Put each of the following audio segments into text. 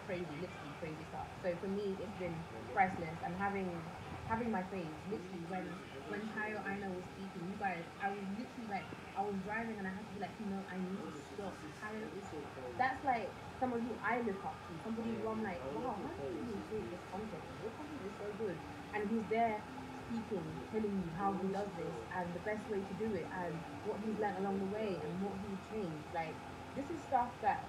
crazy, literally crazy stuff. So for me, it's been priceless. And having my face, literally when Tayo Aina was speaking, you guys, I was literally like, I was driving and I had to be like, no, I need to stop. Tayo is that's like someone who I look up to, somebody who I'm like, wow, how do you even create this content? Your content is so good, and he's there speaking, telling you how he does this and the best way to do it and what he's learned along the way and what he would change. Like this is stuff that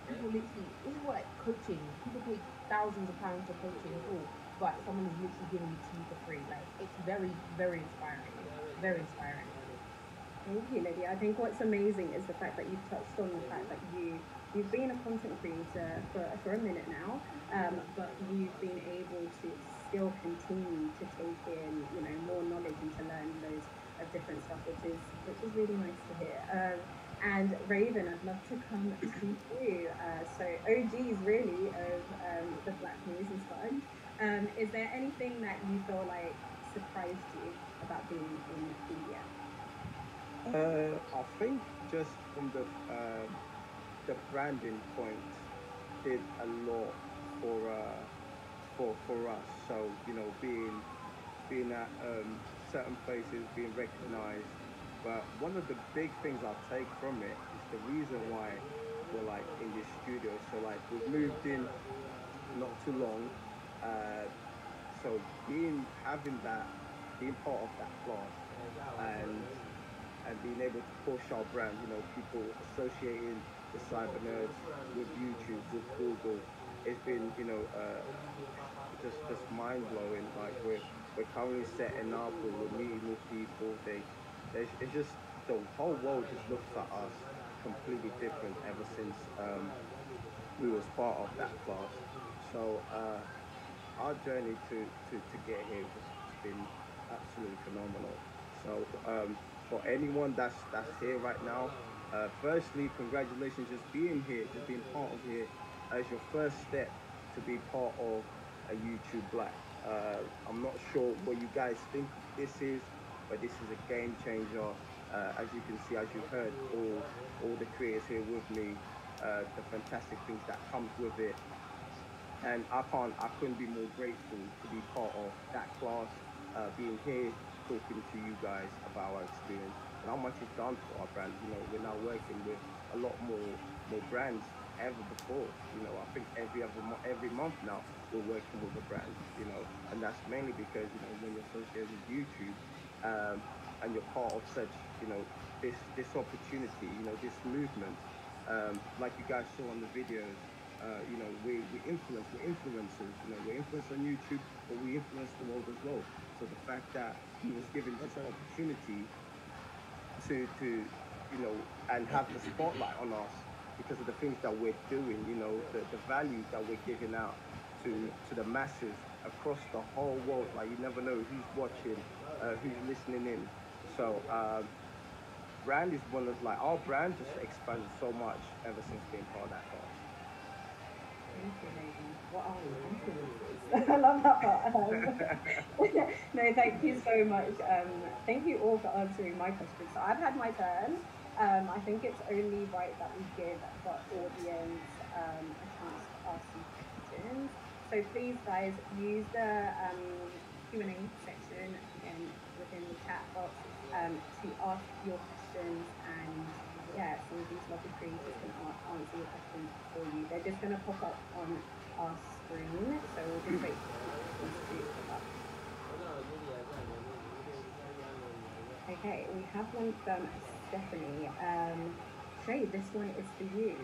people literally this is what like coaching. People pay thousands of pounds for coaching for, but someone is literally giving it to you for free. Like it's very, very inspiring. Very inspiring. Thank you, Lydia. I think what's amazing is the fact that you've touched on the fact that you've been a content creator for a minute now, but you've been able to still continue to take in more knowledge and to learn loads of different stuff, which is really nice to hear. And Raven, I'd love to come to you. So OGs really of the Black News and Sponge. Is there anything that you feel like surprised you about being in media? I think just from the branding point did a lot for us. So being at certain places, being recognised. But one of the big things I take from it is the reason why we're like in this studio. So like we've moved in not too long. Uh, so having that, being part of that class, and being able to push our brand, people associating the cyber nerds with YouTube, with Google, it's been, just mind blowing. Like we're currently setting up, we're meeting with people. It's just the whole world just looks at us completely different ever since we was part of that class. So our journey to get here has been absolutely phenomenal. So for anyone that's here right now, firstly, congratulations just being here, just being part of here as your first step to be part of a YouTube Black. I'm not sure what you guys think this is, but this is a game changer. As you can see, as you've heard, all the creators here with me, the fantastic things that comes with it, and I couldn't be more grateful to be part of that class, being here talking to you guys about our experience and how much it's done for our brand. We're now working with a lot more brands ever before. I think every month now we're working with a brand. And that's mainly because when you're associated with YouTube, and you're part of such this opportunity, this movement, like you guys saw on the videos, we're influencers, we're influencers on YouTube, but we influence the world as well. So the fact that he was given this opportunity to and have the spotlight on us because of the things that we're doing, the value that we're giving out to the masses across the whole world. Like you never know who's watching, who's listening in. So brand is one of like our brand just expanded so much ever since being part of that class. Thank you, Megan. What are we influencers? I love that part. No, thank you so much. Thank you all for answering my questions. So I've had my turn. I think it's only right that we give the audience a chance to ask some questions. So please, guys, use the Q&A section again within the chat box to ask your questions, and yeah, some of these lovely creators can answer your questions for you. They're just going to pop up on our screen, so we'll just wait for the questions to pop up. Okay, we have one from Stephanie. Shay, this one is for you.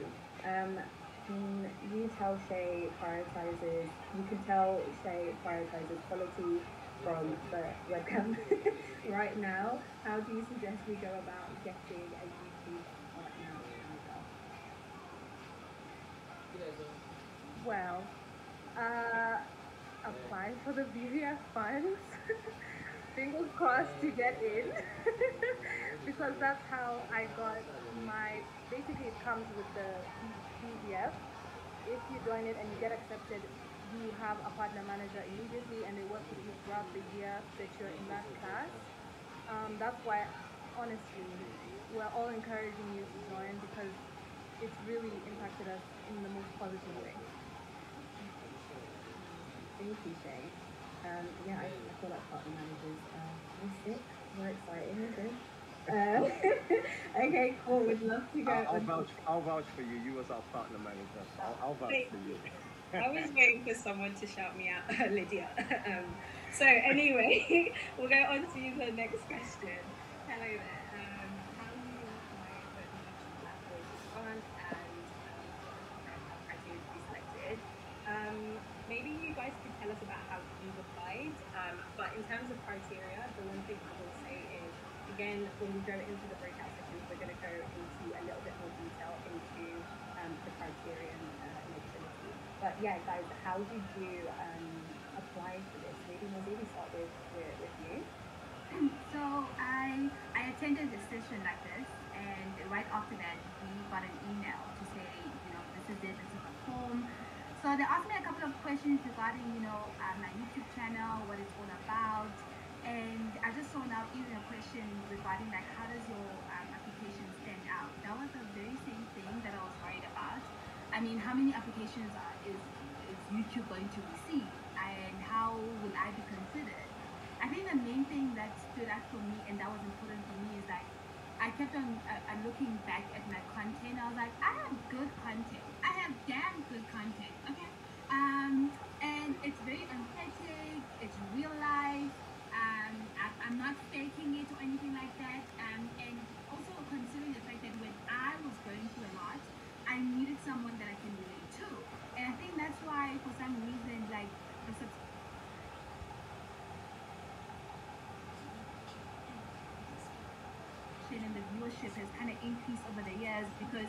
Can you tell Shay prioritizes, you can tell Shay prioritizes quality from the webcam right now. How do you suggest we go about getting a YouTube partner manager? Well, uh, apply for the BVF funds. Fingers crossed to get in, because that's how I got my. Basically, it comes with the BVF. If you join it and you get accepted, you have a partner manager immediately, and they work with you throughout the year that you're in that class. That's why, honestly, we're all encouraging you to join because it's really impacted us in the most positive way. Thank you, Shay. Yeah, I feel like partner managers are sick. We're exciting, we're good. Okay, cool. We'd love to go on. I'll vouch for you. You was our partner manager, so I'll vouch Thank for you. you. I was waiting for someone to shout me out, Lydia. So anyway, we'll go on to the next question. Hello there. How do you apply for the YouTube Black Voices grant and how criteria to be selected? Maybe you guys could tell us about how you've applied. But in terms of criteria, the one thing I will say is, again, when we go into the breakout sessions, we're going to go into a little bit more detail into the criteria and eligibility. But yeah, guys, how did you apply for this? Maybe Nozibele start with you. So I attended a session like this, and right after that, we got an email to say, this is it, this is the form. So they asked me a couple of questions regarding, my YouTube channel, what it's all about, and I just saw now even a question regarding like how does your application stand out? That was the very same thing that I was worried about. I mean, how many applications is YouTube going to receive, and how will I be considered? I think the main thing that stood out for me and that was important for me is like I kept on looking back at my content. I was like, I have good content. I have damn good content. Okay. And it's very authentic. It's real life. I'm not faking it or anything like that. And also considering the fact that when I was going through a lot, I needed someone that I can relate to. And I think that's why, for some reason, like the and the viewership has kind of increased over the years because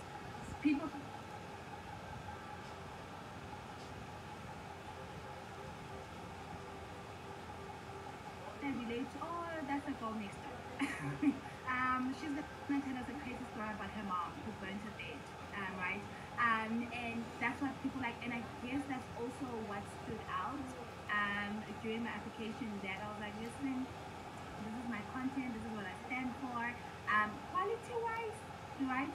people can relate to, oh, that's a girl next door. She's gonna tell us a crazy story about her mom who burnt her bed, right? And that's what people like, and I guess that's also what stood out during my application, that I was like, listen, this is my content, this is what I stand for. Quality wise, right?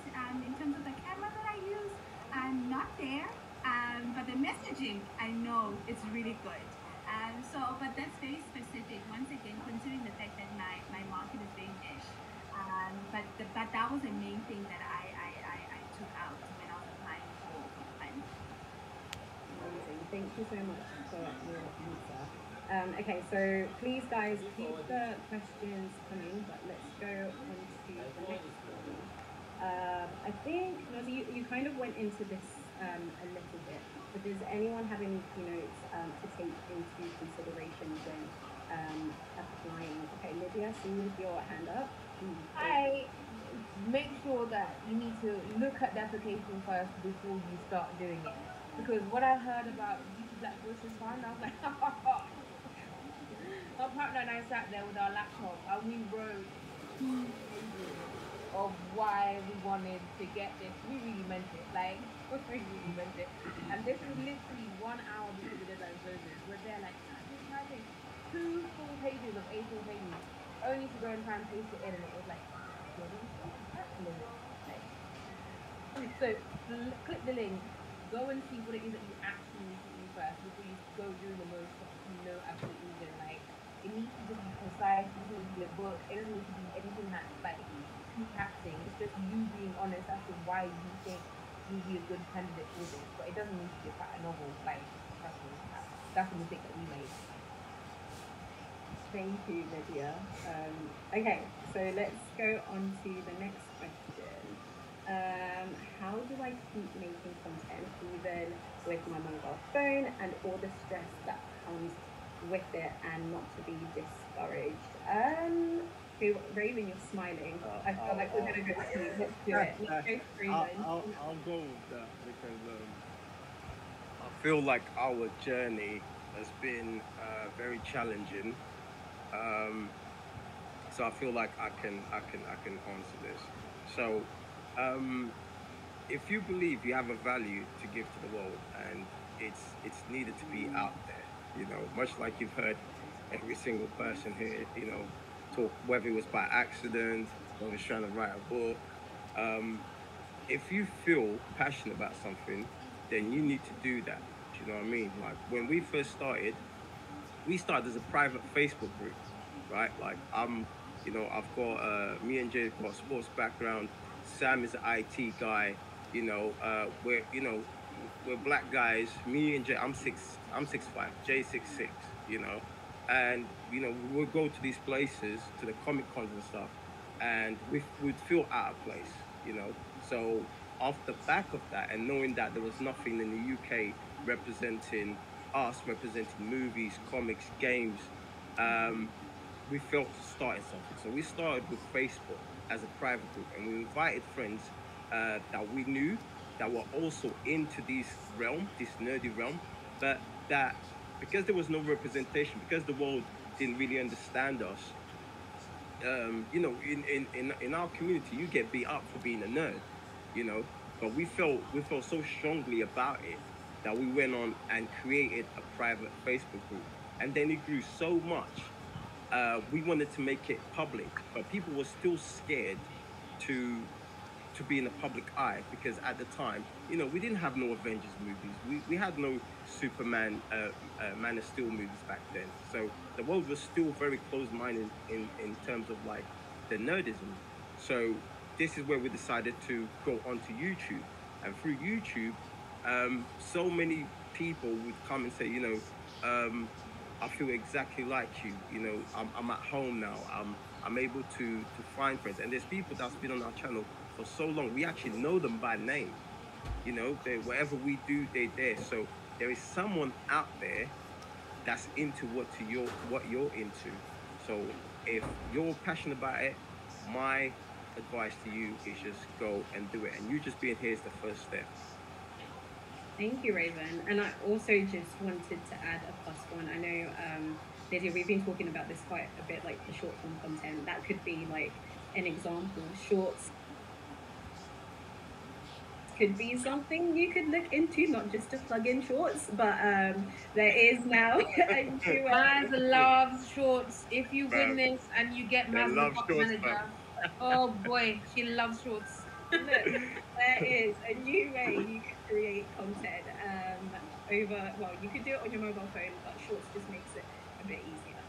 In terms of the camera that I use, I'm not there. But the messaging, I know it's really good. But that's very specific. Once again, considering the fact that my market is very niche. But that was the main thing that I took out when I was applying for the fund. Amazing. Thank you so much for your answer. Okay, so please, guys, keep the questions coming, but let's go on to the next one. I think, Nozi, you kind of went into this a little bit, but does anyone have any keynotes to take into consideration when applying? Okay, Lydia, see you with your hand up. I make sure that you need to look at the application first before you start doing it. Because what I heard about YouTube Black Voices Fund, I was like, my partner and I sat there with our laptop and we wrote 2 pages of why we wanted to get this. We really meant it. Like, we really meant it. And this was literally 1 hour before the deadline closes. We're there like, just typing 2 full pages of A4 pages, only to go and try and paste it in, and it was like, so click the link, go and see what it is that you actually need to do first before you go doing the most absolutely even. Like, it needs to just be concise, it doesn't need to be a book, it doesn't need to be anything that's like too taxing. It's just you being honest as to why you think you'll be a good candidate for this. But it doesn't need to be quite a novel, like, trust me, that's the mistake that we made. Thank you, Lydia. Okay, so let's go on to the next question. How do I keep making content even with my mobile phone and all the stress that comes with it and not to be discouraged? Raven, you're smiling. I feel like we're going to go to you. Let's do it. Let's go to Raven. I'll go with that because I feel like our journey has been very challenging. So I feel like I can answer this. So if you believe you have a value to give to the world and it's needed to be out there, much like you've heard every single person here, talk, whether it was by accident or was trying to write a book. If you feel passionate about something, then you need to do that. You know what I mean? Like when we first started, we started as a private Facebook group, right? Like I've got me and Jay have got a sports background. Sam is an IT guy. We're black guys. Me and Jay, I'm 6'5", Jay 6'6", and we would go to these places, to the Comic Cons and stuff, and we'd feel out of place, So off the back of that, and knowing that there was nothing in the UK representing us, representing movies, comics, games, um, we felt starting something. So we started with Facebook as a private group, and we invited friends that we knew that were also into this nerdy realm, but that because there was no representation, because the world didn't really understand us, in our community, you get beat up for being a nerd, you know. But we felt so strongly about it that we went on and created a private Facebook group, and then it grew so much. We wanted to make it public, but people were still scared to to be in the public eye because at the time, we didn't have no Avengers movies. We had no Superman, Man of Steel movies back then. So the world was still very closed-minded in terms of like the nerdism. So this is where we decided to go onto YouTube, and through YouTube, so many people would come and say, I feel exactly like you. I'm at home now. I'm able to find friends, and there's people that's been on our channel for so long. We actually know them by name. They whatever we do, they're there. So there is someone out there that's into what you're into. So if you're passionate about it, my advice to you is just go and do it. And you just being here is the first step. Thank you, Raven. And I also just wanted to add a plus one. I know, Lydia, we've been talking about this quite a bit, like the short form content. That could be like an example. Shorts could be something you could look into, not just to plug in shorts, but there is now a new Maz loves shorts. If you Bro, win this and you get they Maz the love top shorts, manager, bro. oh boy, she loves shorts. look, there is a new way you could create content well, you could do it on your mobile phone, but shorts just makes it a bit easier.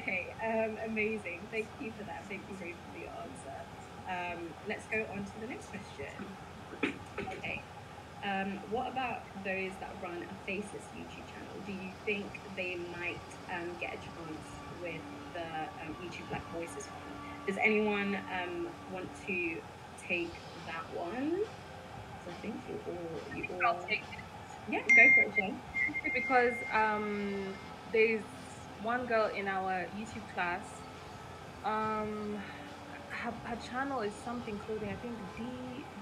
Okay, amazing. Thank you for that. Thank you, Raven, for your answer. Let's go on to the next question. Okay. What about those that run a faceless YouTube channel? Do you think they might get a chance with the YouTube Black Voices Fund? Does anyone want to take that one? So I think I'll take it. yeah, go for it, Jen. Because there's one girl in our YouTube class. Her channel is something clothing. I think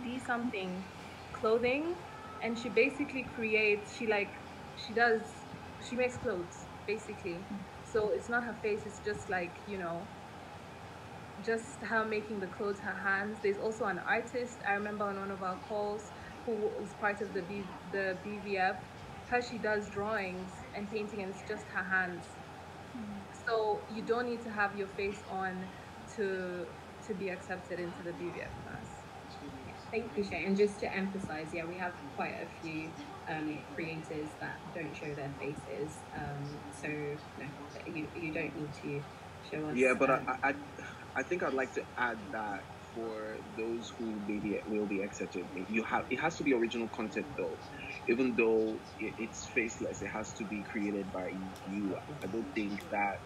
D something clothing, and she basically creates. She makes clothes basically. So it's not her face. It's just like just her making the clothes, her hands. There's also an artist. I remember on one of our calls who was part of the BVF. She does drawings and painting, and it's just her hands. So you don't need to have your face on to be accepted into the BVF class. Thank you, Shay. And just to emphasize, yeah, we have quite a few creators that don't show their faces. So no, you don't need to show us. Yeah, but I think I'd like to add that for those who maybe will be accepted, it has to be original content though. Even though it's faceless, it has to be created by you. I don't think that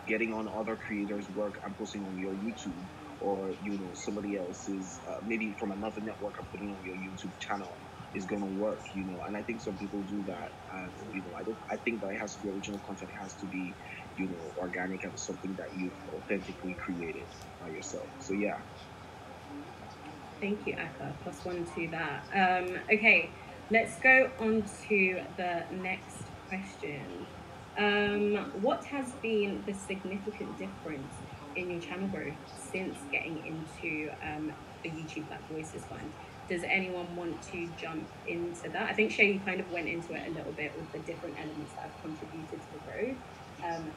getting on other creators' work and posting on your YouTube, or somebody else's maybe from another network and putting on your YouTube channel is gonna work. And I think some people do that, and I think that it has to be original content. It has to be organic and something that you've authentically created by yourself. So yeah. Thank you, Akah. Plus one to that. Okay, let's go on to the next question. What has been the significant difference in your channel growth since getting into the YouTube Black Voices Fund? Does anyone want to jump into that? I think Shay kind of went into it a little bit with the different elements that have contributed to the growth.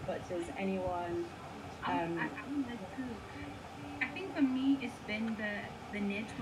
But does anyone? I think for me, it's been the network.